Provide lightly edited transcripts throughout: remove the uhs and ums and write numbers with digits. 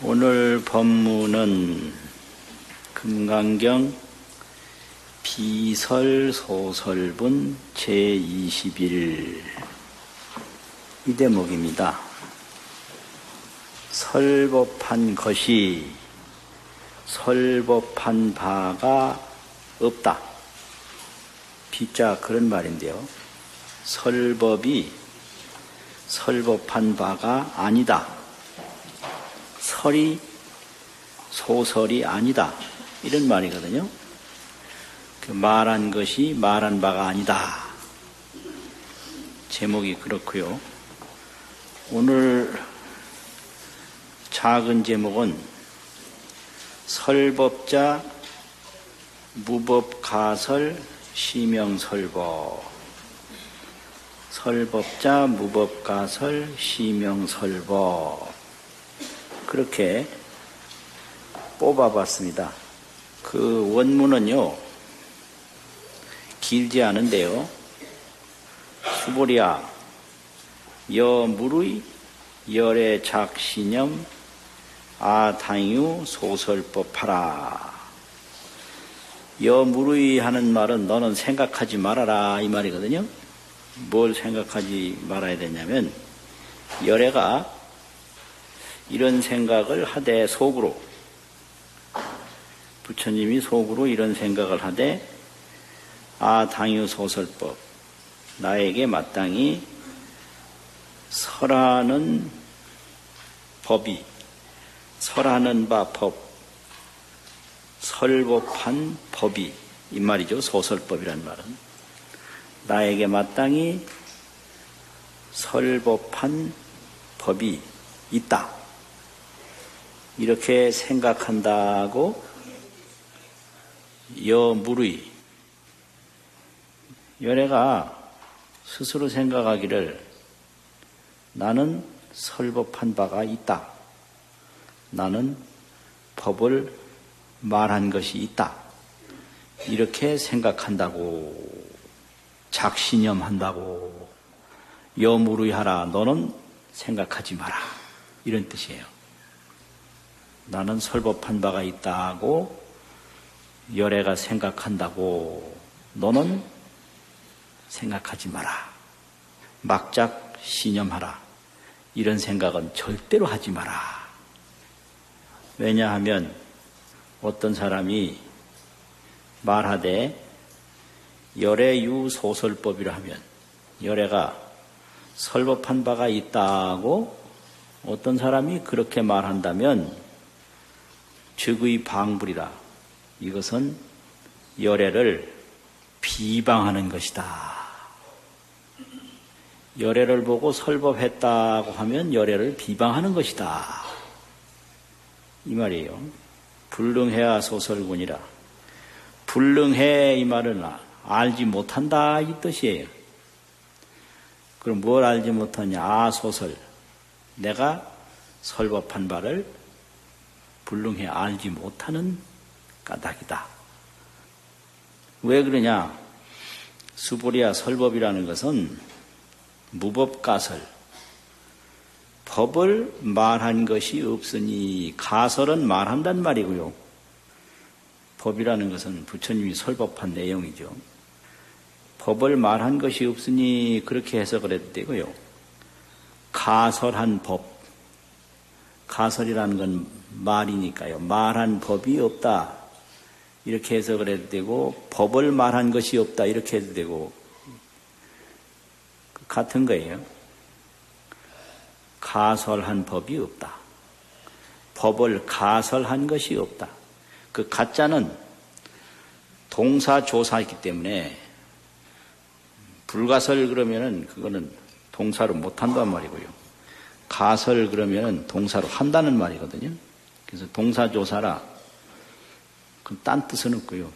오늘 법문은 금강경 비설소설분 제21 이 대목입니다. 설법한 것이 설법한 바가 없다. 비자 그런 말인데요. 설법이 설법한 바가 아니다. 설이 소설이 아니다. 이런 말이거든요. 그 말한 것이 말한 바가 아니다. 제목이 그렇고요. 오늘 작은 제목은 설법자 무법가설 시명설법. 설법자 무법가설 시명설법. 그렇게 뽑아봤습니다. 그 원문은요, 길지 않은데요. 수보리야, 여무의 열의 작신념 아당유 소설법하라. 여무의 하는 말은 너는 생각하지 말아라 이 말이거든요. 뭘 생각하지 말아야 되냐면 열애가 이런 생각을 하되 속으로 부처님이 속으로 이런 생각을 하되 아당유 소설법 나에게 마땅히 설하는 법이 설하는 바 법 설법한 법이 이 말이죠. 소설법이란 말은 나에게 마땅히 설법한 법이 있다. 이렇게 생각한다고 여무의 열애가 스스로 생각하기를 나는 설법한 바가 있다. 나는 법을 말한 것이 있다. 이렇게 생각한다고 작신념한다고 여무의 하라. 너는 생각하지 마라. 이런 뜻이에요. 나는 설법한 바가 있다고 열애가 생각한다고 너는 생각하지 마라. 막작 신념하라. 이런 생각은 절대로 하지 마라. 왜냐하면 어떤 사람이 말하되 열애유 소설법이라 하면 열애가 설법한 바가 있다고 어떤 사람이 그렇게 말한다면 즉의 방불이라. 이것은 열애를 비방하는 것이다. 열애를 보고 설법했다고 하면 열애를 비방하는 것이다. 이 말이에요. 불능해야 소설군이라. 불능해 이 말은 알지 못한다 이 뜻이에요. 그럼 뭘 알지 못하냐? 소설. 내가 설법한 바를 불능해 알지 못하는 까닭이다. 왜 그러냐? 수보리야 설법이라는 것은 무법가설. 법을 말한 것이 없으니 가설은 말한단 말이고요. 법이라는 것은 부처님이 설법한 내용이죠. 법을 말한 것이 없으니 그렇게 해석을 해도 되고요. 가설한 법. 가설이라는 건 말이니까요. 말한 법이 없다. 이렇게 해석을 해도 되고 법을 말한 것이 없다. 이렇게 해도 되고 같은 거예요. 가설한 법이 없다. 법을 가설한 것이 없다. 그 가짜는 동사조사이기 때문에 불가설 그러면은 그거는 동사로 못한단 말이고요. 가설 그러면은 동사로 한다는 말이거든요. 그래서 동사조사라 그건 딴 뜻은 없고요.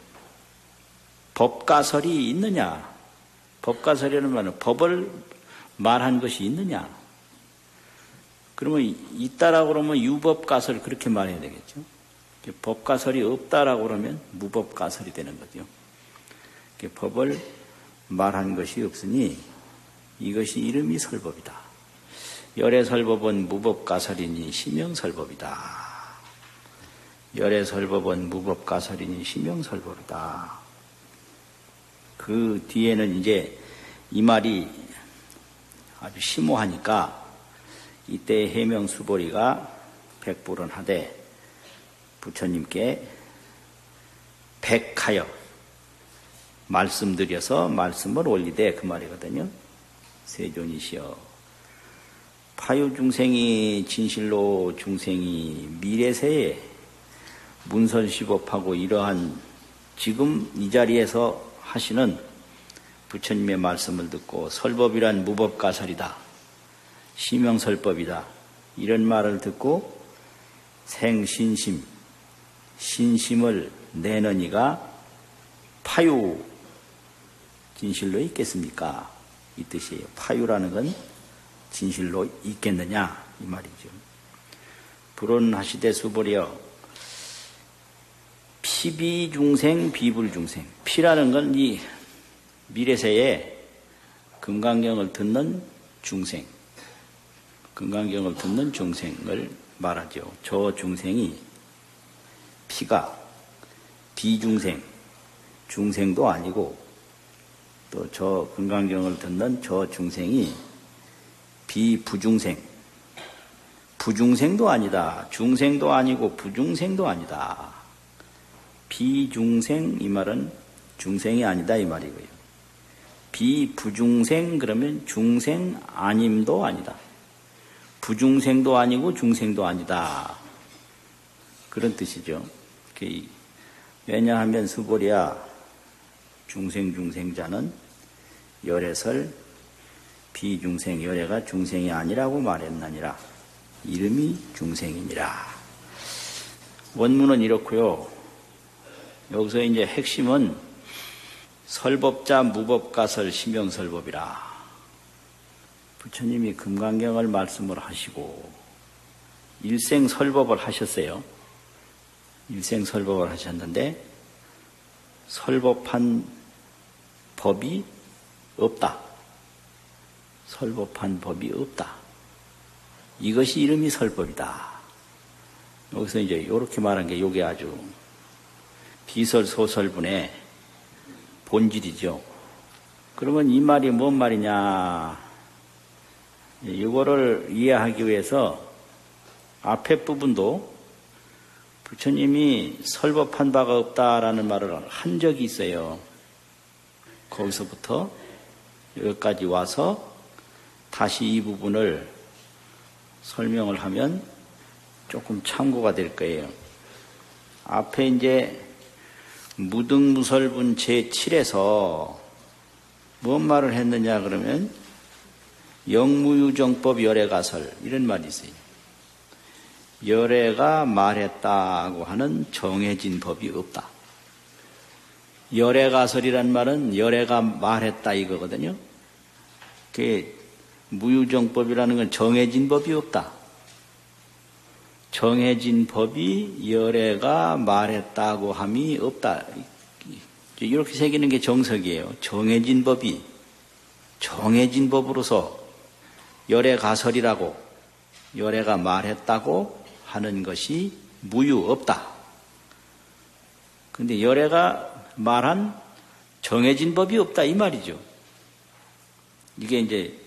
법가설이 있느냐? 법가설이라는 말은 법을 말한 것이 있느냐? 그러면 있다라고 그러면 유법가설 그렇게 말해야 되겠죠. 법가설이 없다라고 그러면 무법가설이 되는 거죠. 법을 말한 것이 없으니 이것이 이름이 설법이다. 열애설법은 무법가설이니 시명설법이다. 열애설법은 무법가설이니 심명설법이다. 그 뒤에는 이제 이 말이 아주 심오하니까 이때 해명수보리가 백불언하되 부처님께 백하여 말씀드려서 말씀을 올리되 그 말이거든요. 세존이시여 파유중생이 진실로 중생이 미래세에 문설시법하고 이러한 지금 이 자리에서 하시는 부처님의 말씀을 듣고 설법이란 무법가설이다. 심명설법이다. 이런 말을 듣고 생신심, 신심을 내는 이가 파유 진실로 있겠습니까? 이 뜻이에요. 파유라는 건 진실로 있겠느냐 이 말이죠. 불언하시되 수보리여 피비중생 비불중생 피라는 건 이 미래세에 금강경을 듣는 중생 금강경을 듣는 중생을 말하죠. 저 중생이 피가 비중생 중생도 아니고 또 저 금강경을 듣는 저 중생이 비부중생 부중생도 아니다. 중생도 아니고 부중생도 아니다. 비중생 이 말은 중생이 아니다 이 말이고요. 비부중생 그러면 중생 아님도 아니다. 부중생도 아니고 중생도 아니다. 그런 뜻이죠. 왜냐하면 수보리야 중생자는 열애설 비중생 열애가 중생이 아니라고 말했나니라. 이름이 중생이니라. 원문은 이렇고요. 여기서 이제 핵심은 설법자 무법가설 심명설법이라. 부처님이 금강경을 말씀을 하시고 일생설법을 하셨어요. 일생설법을 하셨는데 설법한 법이 없다. 설법한 법이 없다. 이것이 이름이 설법이다. 여기서 이제 이렇게 말한 게 이게 아주 비설소설분의 본질이죠. 그러면 이 말이 뭔 말이냐? 이거를 이해하기 위해서 앞에 부분도 부처님이 설법한 바가 없다라는 말을 한 적이 있어요. 거기서부터 여기까지 와서 다시 이 부분을 설명을 하면 조금 참고가 될 거예요. 앞에 이제 무등무설분 제7에서 뭔 말을 했느냐 그러면 영무유정법 열애가설 이런 말이 있어요. 열애가 말했다고 하는 정해진 법이 없다. 열애가설이란 말은 열애가 말했다 이거거든요. 그 무유정법이라는 건 정해진 법이 없다. 정해진 법이 열애가 말했다고 함이 없다. 이렇게 새기는 게 정석이에요. 정해진 법이 정해진 법으로서 열애가설이라고 열애가 말했다고 하는 것이 무유 없다. 그런데 열애가 말한 정해진 법이 없다 이 말이죠. 이게 이제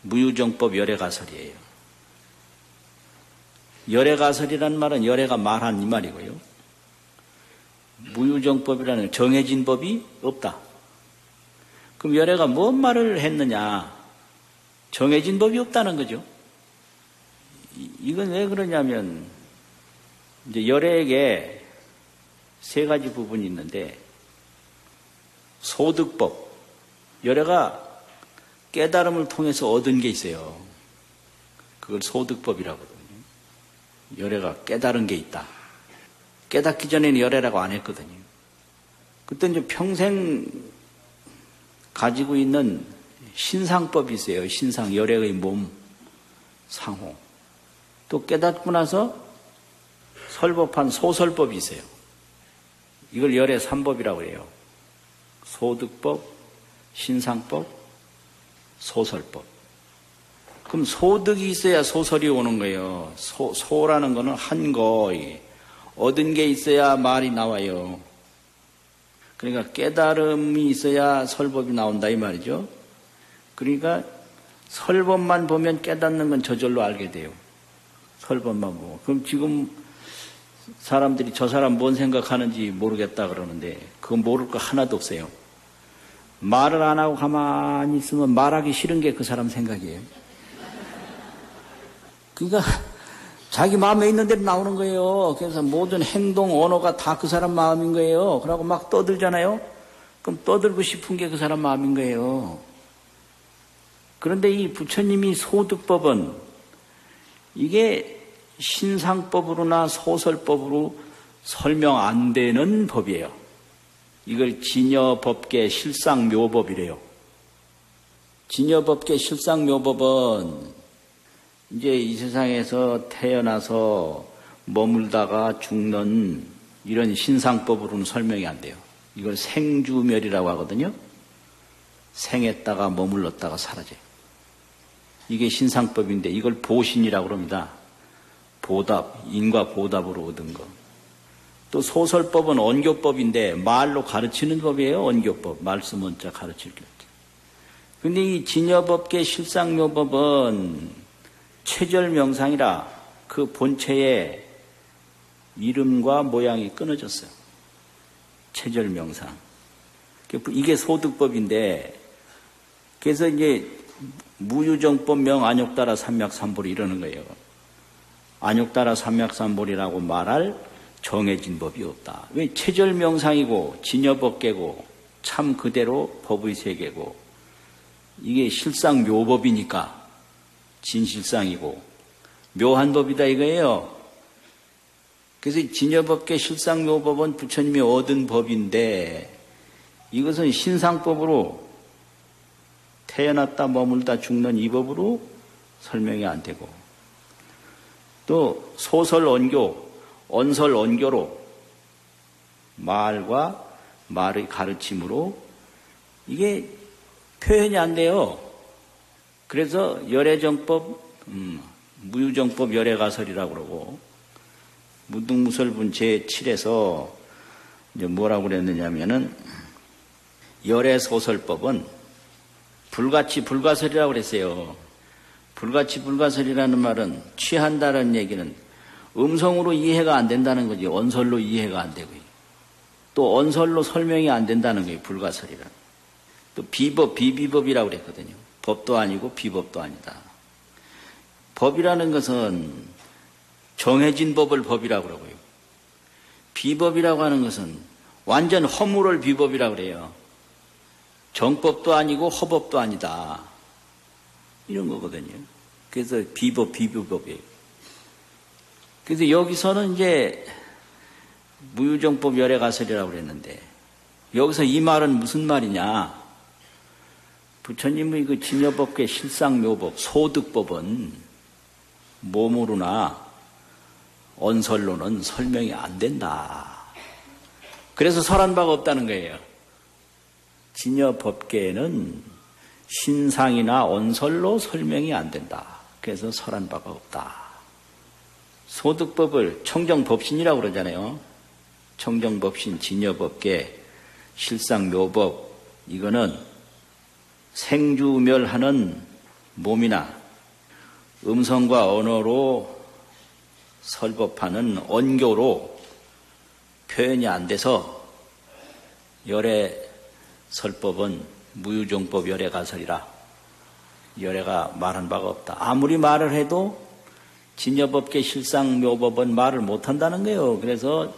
무유정법 열애가설이에요. 열애가설이라는 말은 열애가 말한 이 말이고요. 무유정법이라는 정해진 법이 없다. 그럼 열애가 뭔 말을 했느냐? 정해진 법이 없다는 거죠. 이건 왜 그러냐면 이제 열애에게 세 가지 부분이 있는데 소득법, 열애가 깨달음을 통해서 얻은 게 있어요. 그걸 소득법이라고 하거든요. 열애가 깨달은 게 있다. 깨닫기 전에는 열애라고 안 했거든요. 그때 이제 평생 가지고 있는 신상법이 있어요. 신상, 열애의 몸, 상호. 또 깨닫고 나서 설법한 소설법이 있어요. 이걸 열애 3법이라고 해요. 소득법, 신상법, 소설법. 그럼 소득이 있어야 소설이 오는 거예요. 소라는 거는 한 거, 얻은 게 있어야 말이 나와요. 그러니까 깨달음이 있어야 설법이 나온다 이 말이죠. 그러니까 설법만 보면 깨닫는 건 저절로 알게 돼요. 설법만 보고. 그럼 지금 사람들이 저 사람 뭔 생각하는지 모르겠다 그러는데 그건 모를 거 하나도 없어요. 말을 안 하고 가만히 있으면 말하기 싫은 게 그 사람 생각이에요. 그러니까 자기 마음에 있는 대로 나오는 거예요. 그래서 모든 행동, 언어가 다 그 사람 마음인 거예요. 그러고 막 떠들잖아요. 그럼 떠들고 싶은 게 그 사람 마음인 거예요. 그런데 이 부처님이 소득법은 이게 신상법으로나 소설법으로 설명 안 되는 법이에요. 이걸 진여법계 실상묘법이래요. 진여법계 실상묘법은 이제 이 세상에서 태어나서 머물다가 죽는 이런 신상법으로는 설명이 안 돼요. 이걸 생주멸이라고 하거든요. 생했다가 머물렀다가 사라져요. 이게 신상법인데 이걸 보신이라고 합니다. 보답, 인과 보답으로 얻은 거. 또 소설법은 언교법인데 말로 가르치는 법이에요. 언교법. 말씀 원자 가르칠 게 없죠. 근데 이 진여법계 실상묘법은 체절명상이라 그 본체의 이름과 모양이 끊어졌어요. 체절명상. 이게 소득법인데 그래서 이제 무유정법 명안욕따라 삼맥삼보리 이러는 거예요. 안욕따라 삼맥삼보리라고 말할 정해진 법이 없다. 왜 체절명상이고 진여법계고 참 그대로 법의 세계고 이게 실상묘법이니까 진실상이고 묘한 법이다 이거예요. 그래서 진여법계 실상묘법은 부처님이 얻은 법인데 이것은 신상법으로 태어났다 머물다 죽는 이 법으로 설명이 안 되고 또 소설 언교, 언설 언교로 말과 말의 가르침으로 이게 표현이 안 돼요. 그래서 열애정법, 무유정법 열애가설이라고 그러고 무등무설분 제7에서 이제 뭐라고 그랬느냐면은 열애소설법은 불가치 불가설이라고 그랬어요. 불가치 불가설이라는 말은 취한다는 얘기는 음성으로 이해가 안 된다는 거지. 언설로 이해가 안 되고요. 또 언설로 설명이 안 된다는 거예요. 불가설이란. 또 비법, 비비법이라고 그랬거든요. 법도 아니고 비법도 아니다. 법이라는 것은 정해진 법을 법이라고 그러고요. 비법이라고 하는 것은 완전 허물을 비법이라고 그래요. 정법도 아니고 허법도 아니다. 이런 거거든요. 그래서 비법, 비비법이에요. 그래서 여기서는 이제 무유정법 열애가설이라고 그랬는데 여기서 이 말은 무슨 말이냐? 부처님의 그 진여법계 실상묘법, 소득법은 몸으로나 언설로는 설명이 안 된다. 그래서 설한 바가 없다는 거예요. 진여법계는 신상이나 언설로 설명이 안 된다. 그래서 설한 바가 없다. 소득법을 청정법신이라고 그러잖아요. 청정법신, 진여법계, 실상묘법 이거는 생주멸하는 몸이나 음성과 언어로 설법하는 언교로 표현이 안 돼서 열애 설법은 무유정법 열애가설이라 열애가 말한 바가 없다. 아무리 말을 해도 진여법계 실상묘법은 말을 못한다는 거예요. 그래서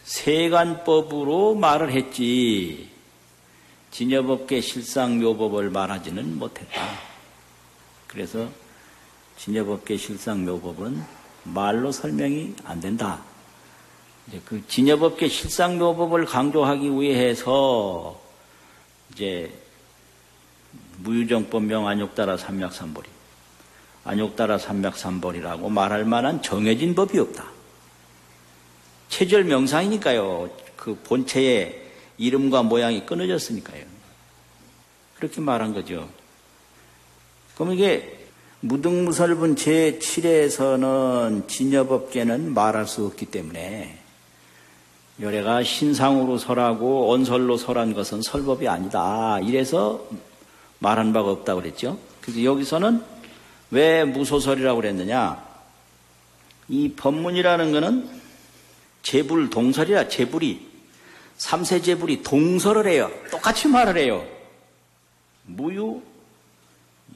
세간법으로 말을 했지 진여법계 실상묘법을 말하지는 못했다. 그래서 진여법계 실상묘법은 말로 설명이 안 된다. 이제 그 진여법계 실상묘법을 강조하기 위해서 이제 무유정법 명 안욕따라 삼맥삼보리, 안욕따라 삼맥삼보리라고 말할 만한 정해진 법이 없다. 체절명상이니까요. 그 본체의 이름과 모양이 끊어졌으니까요. 그렇게 말한 거죠. 그럼 이게 무등무설분 제7에서는 진여법계는 말할 수 없기 때문에 열애가 신상으로 설하고 언설로 설한 것은 설법이 아니다. 이래서 말한 바가 없다고 그랬죠. 그래서 여기서는 왜 무소설이라고 그랬느냐. 이 법문이라는 것은 제불 동설이라 제불이 삼세제불이 동설을 해요. 똑같이 말을 해요. 무유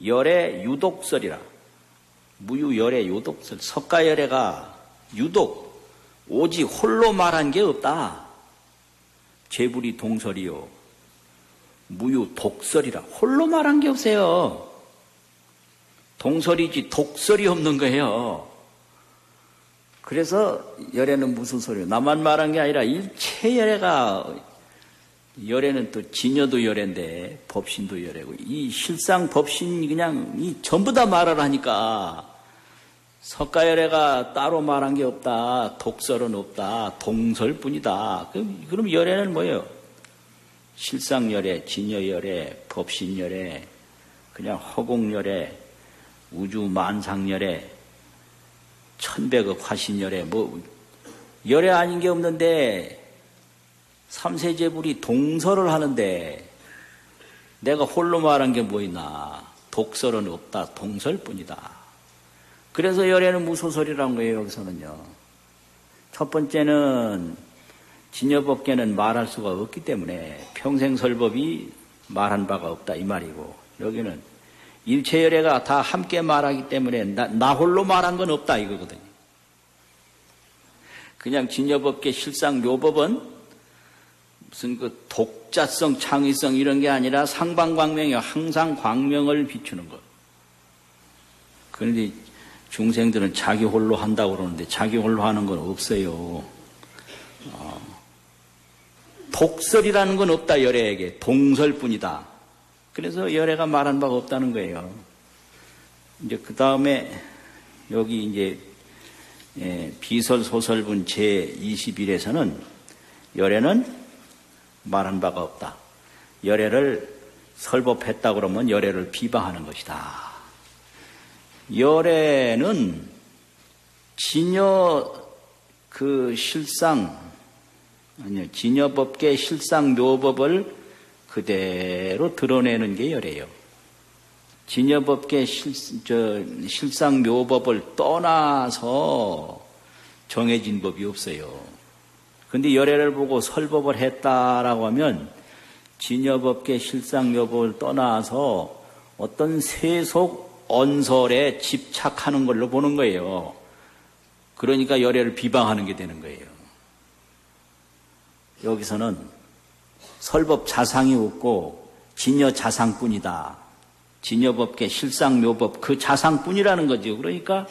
열애 유독설이라. 무유 열애 유독설. 석가열애가 유독 오직 홀로 말한 게 없다. 제불이 동설이요. 무유 독설이라. 홀로 말한 게 없어요. 동설이지 독설이 없는 거예요. 그래서 열애는 무슨 소리예요? 나만 말한 게 아니라 일체 열애가, 열애는 또 진여도 열애인데 법신도 열애고, 이 실상 법신이 그냥 이 전부 다 말을 하니까 석가열애가 따로 말한 게 없다. 독설은 없다. 동설뿐이다. 그럼 열애는 뭐예요? 실상열애, 진여열애, 법신열애, 그냥 허공열애, 우주만상열애, 천백억 화신열애, 열애 아닌 게 없는데 삼세제불이 동설을 하는데 내가 홀로 말한 게 뭐 있나? 독설은 없다. 동설뿐이다. 그래서 열애는 무소설이라는 거예요. 여기서는요. 첫 번째는 진여법계는 말할 수가 없기 때문에 평생설법이 말한 바가 없다 이 말이고, 여기는 일체열애가 다 함께 말하기 때문에 나 홀로 말한 건 없다 이거거든요. 그냥 진여법계 실상 묘법은 무슨 그 독자성, 창의성 이런 게 아니라 상방광명이요. 항상 광명을 비추는 것. 그런데 중생들은 자기 홀로 한다고 그러는데 자기 홀로 하는 건 없어요. 독설이라는 건 없다. 열애에게 동설뿐이다. 그래서 열애가 말한 바가 없다는 거예요. 이제 그 다음에 여기 이제 비설소설분 제21에서는 열애는 말한 바가 없다. 열애를 설법했다 그러면 열애를 비방하는 것이다. 열애는 진여 그 실상, 아니요, 진여법계 실상 묘법을 그대로 드러내는 게 열애예요. 진여법계 실상 묘법을 떠나서 정해진 법이 없어요. 근데 열애를 보고 설법을 했다라고 하면 진여법계 실상 묘법을 떠나서 어떤 세속 언설에 집착하는 걸로 보는 거예요. 그러니까 열애를 비방하는 게 되는 거예요. 여기서는 설법 자상이 없고 진여 자상뿐이다. 진여법계 실상 묘법 그 자상뿐이라는 거죠. 그러니까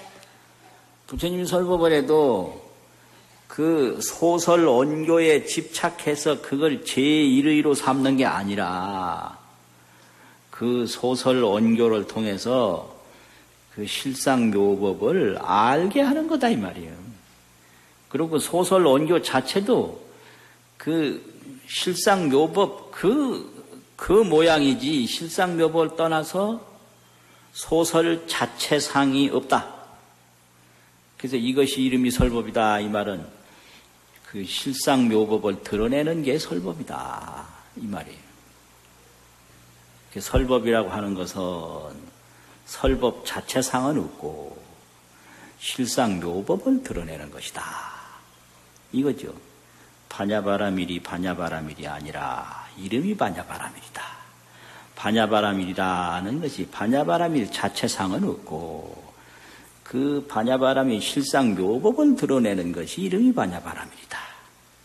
부처님 설법을 해도 그 소설 언교에 집착해서 그걸 제1의로 삼는 게 아니라 그 소설 언교를 통해서 그 실상 묘법을 알게 하는 거다 이 말이에요. 그리고 소설 언교 자체도 그 실상 묘법 그 모양이지 실상 묘법을 떠나서 소설 자체상이 없다. 그래서 이것이 이름이 설법이다 이 말은 그 실상 묘법을 드러내는 게 설법이다 이 말이에요. 설법이라고 하는 것은 설법 자체상은 없고 실상 묘법을 드러내는 것이다. 이거죠. 반야바라밀이 반야바라밀이 아니라 이름이 반야바라밀이다. 반야바라밀이라는 것이 반야바라밀 자체상은 없고 그 반야바라밀 실상 묘법을 드러내는 것이 이름이 반야바라밀이다.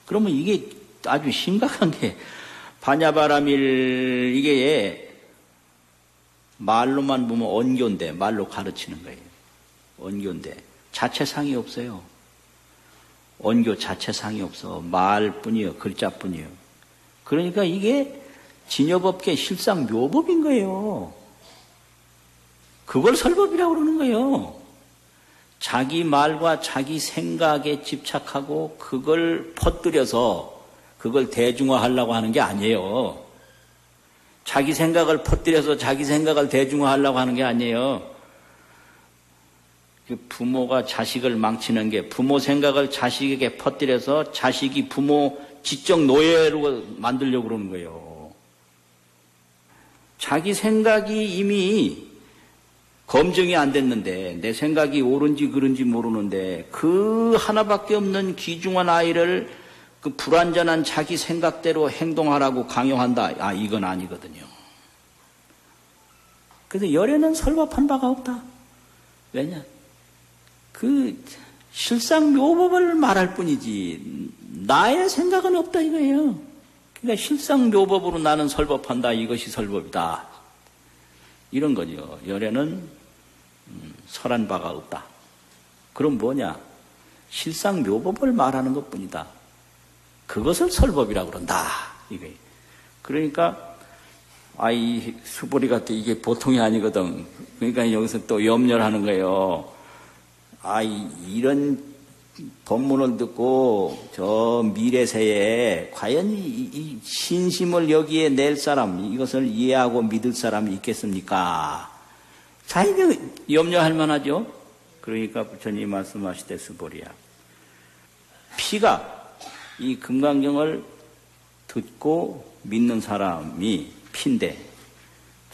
그러면 이게 아주 심각한 게 반야바라밀 이게 말로만 보면 언교인데 말로 가르치는 거예요. 언교인데 자체상이 없어요. 언교 자체상이 없어. 말뿐이요. 글자뿐이요. 그러니까 이게 진여법계 실상 묘법인 거예요. 그걸 설법이라고 그러는 거예요. 자기 말과 자기 생각에 집착하고 그걸 퍼뜨려서 그걸 대중화하려고 하는 게 아니에요. 자기 생각을 퍼뜨려서 자기 생각을 대중화하려고 하는 게 아니에요. 부모가 자식을 망치는 게 부모 생각을 자식에게 퍼뜨려서 자식이 부모 지적 노예로 만들려고 그러는 거예요. 자기 생각이 이미 검증이 안 됐는데 내 생각이 옳은지 그른지 모르는데 그 하나밖에 없는 귀중한 아이를 그 불완전한 자기 생각대로 행동하라고 강요한다. 이건 아니거든요. 그래서 열애는 설법한 바가 없다. 왜냐? 그 실상 묘법을 말할 뿐이지 나의 생각은 없다 이거예요. 그러니까 실상 묘법으로 나는 설법한다. 이것이 설법이다. 이런 거죠. 열애는 설한 바가 없다. 그럼 뭐냐? 실상 묘법을 말하는 것뿐이다. 그것을 설법이라고 그런다. 이거예요. 그러니까 이 수보리가 또 이게 보통이 아니거든. 그러니까 여기서 또 염려를 하는 거예요. 이런 법문을 듣고 저 미래세에 과연 이 신심을 여기에 낼 사람, 이것을 이해하고 믿을 사람이 있겠습니까? 자, 이게 염려할 만하죠? 그러니까 부처님이 말씀하시되 수보리야. 피가 이 금강경을 듣고 믿는 사람이 피인데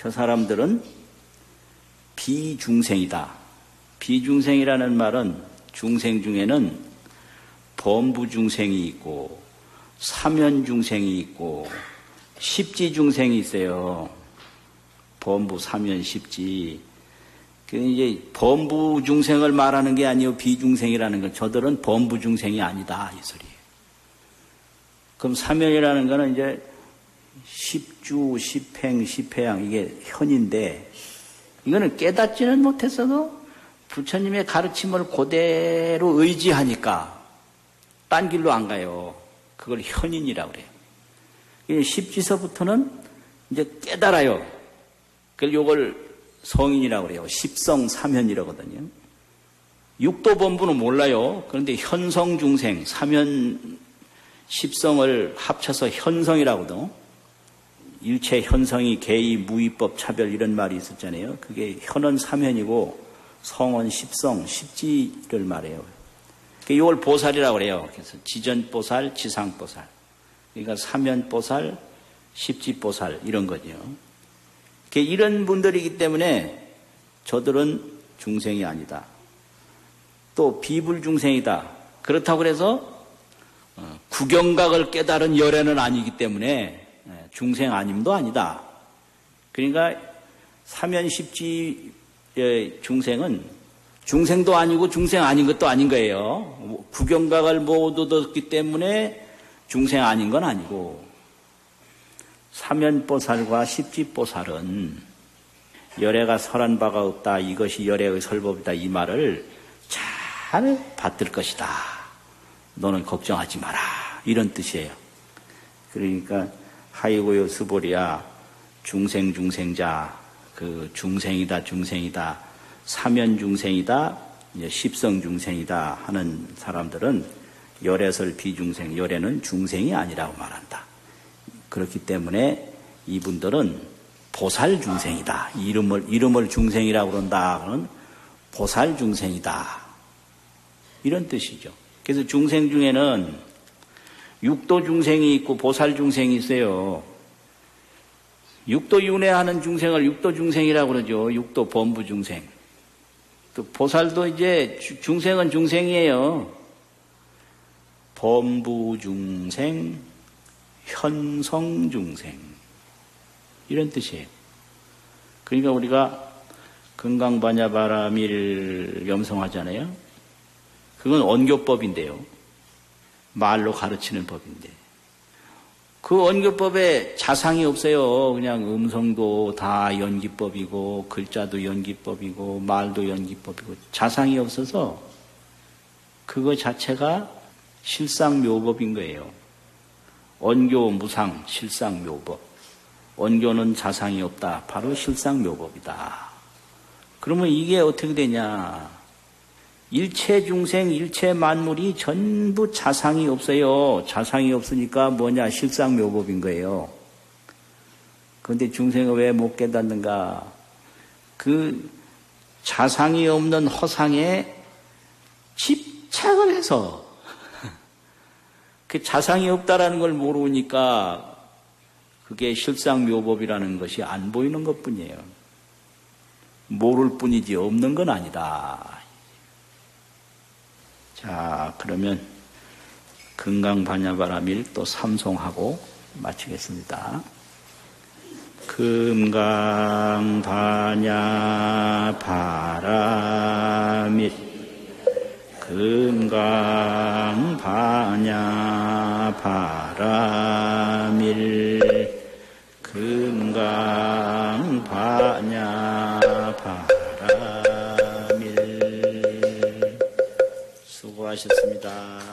저 사람들은 비중생이다. 비중생이라는 말은 중생 중에는 범부중생이 있고 사면중생이 있고 십지중생이 있어요. 범부, 사면, 십지. 이제 범부중생을 말하는 게 아니고 비중생이라는 건 저들은 범부중생이 아니다 이 소리예요. 그럼 사면이라는 거는 이제 십주, 십행, 십회양 이게 현인데 이거는 깨닫지는 못했어도 부처님의 가르침을 그대로 의지하니까 딴 길로 안 가요. 그걸 현인이라고 그래요. 십지서부터는 이제 깨달아요. 그걸 요걸 성인이라고 그래요. 십성사면이라거든요. 육도범부는 몰라요. 그런데 현성중생, 사면, 십성을 합쳐서 현성이라거든. 일체 현성이 개의, 무위법, 차별 이런 말이 있었잖아요. 그게 현은 사면이고 성은 십성, 십지를 말해요. 이걸 보살이라고 그래요. 그래서 지전보살, 지상보살. 그러니까 사면보살, 십지보살 이런 거죠. 이런 분들이기 때문에 저들은 중생이 아니다. 또 비불중생이다. 그렇다고 해서 구경각을 깨달은 열애는 아니기 때문에 중생 아님도 아니다. 그러니까 사면십지 중생은 중생도 아니고 중생 아닌 것도 아닌 거예요. 구경각을 못 얻었기 때문에 중생 아닌 건 아니고 사면보살과 십지보살은 열애가 설한 바가 없다. 이것이 열애의 설법이다. 이 말을 잘 받들 것이다. 너는 걱정하지 마라. 이런 뜻이에요. 그러니까 하이고요 수보리야 중생자 그 중생이다 사면중생이다 십성중생이다 하는 사람들은 열애설 비중생 열애는 중생이 아니라고 말한다. 그렇기 때문에 이분들은 보살중생이다. 이름을 중생이라고 그런다. 그는 보살중생이다. 이런 뜻이죠. 그래서 중생 중에는 육도중생이 있고 보살중생이 있어요. 육도윤회하는 중생을 육도중생이라고 그러죠. 육도 범부중생. 또 보살도 이제 중생은 중생이에요. 범부중생, 현성중생 이런 뜻이에요. 그러니까 우리가 금강반야바라밀 염성하잖아요. 그건 언교법인데요. 말로 가르치는 법인데 그 언교법에 자상이 없어요. 그냥 음성도 다 연기법이고 글자도 연기법이고 말도 연기법이고 자상이 없어서 그거 자체가 실상묘법인 거예요. 언교 무상 실상묘법. 언교는 자상이 없다. 바로 실상묘법이다. 그러면 이게 어떻게 되냐. 일체 중생, 일체 만물이 전부 자상이 없어요. 자상이 없으니까 뭐냐? 실상묘법인 거예요. 그런데 중생은 왜 못 깨닫는가? 그 자상이 없는 허상에 집착을 해서 그 자상이 없다라는 걸 모르니까 그게 실상묘법이라는 것이 안 보이는 것뿐이에요. 모를 뿐이지 없는 건 아니다. 자, 그러면 금강반야바라밀 또 삼송하고 마치겠습니다. 금강반야바라밀 금강반야바라밀 금강반야바라밀 수고하셨습니다.